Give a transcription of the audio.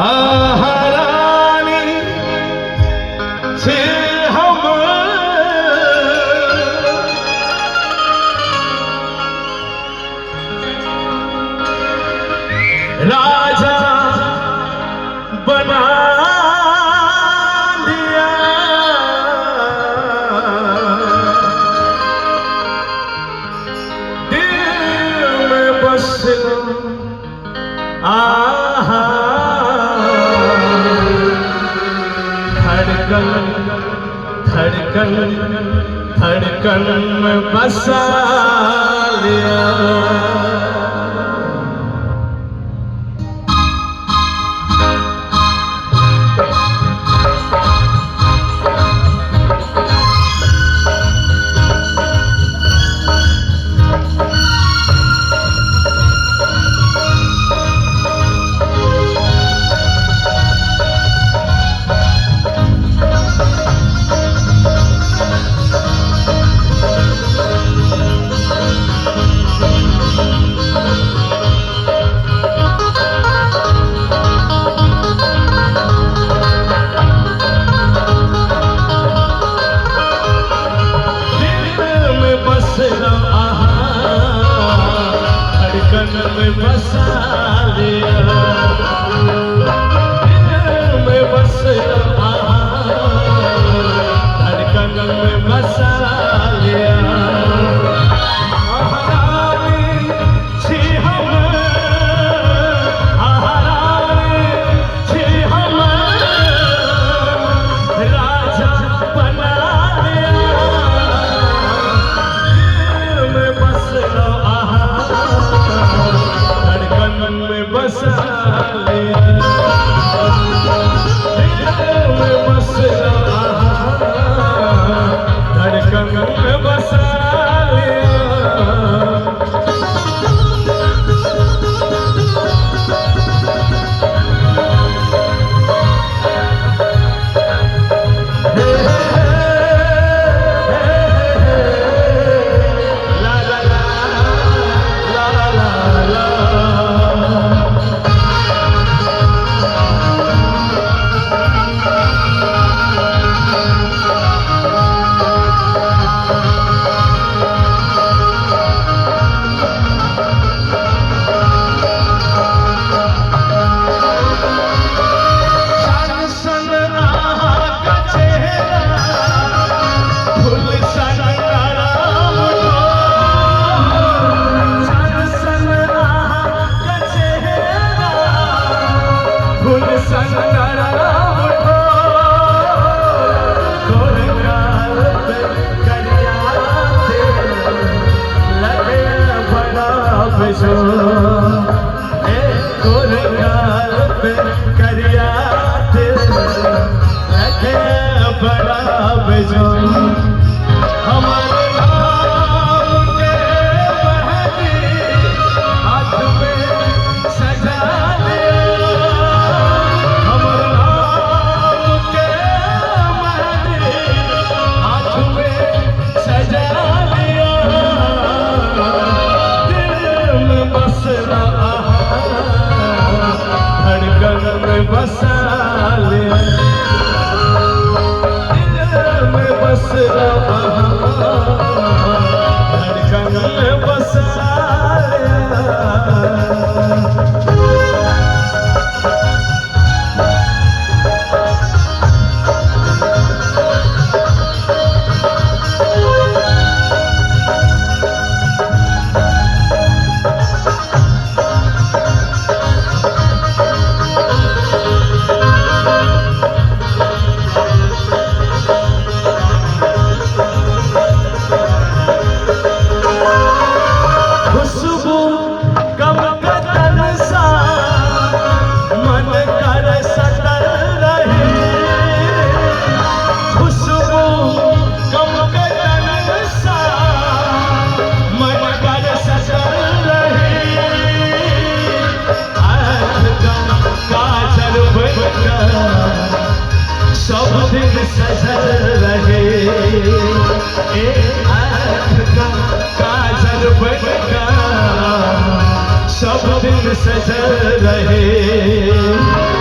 आहारानी से हम राजा बना दिया। दिल में बस आहा धड़कन धड़कन धड़कन में बसा लिया। धड़कन में बसा लिया। दिल में बस धड़कन में बसा लिया। आहारानी छी हम आहारानी छी हम राजा बना लिया। दिल में बस धड़कन में बसा लिया। दिल में बस धड़कन में बसा लिया। हमारे नाम के मेहंदी हाथ में सजा लिया। हमारे नाम के मेहंदी हाथ में सजा लिया। दिल में बस धड़कन में बसा लिया। बस धड़कन में बसा लिया। सब दिन सजल रहे।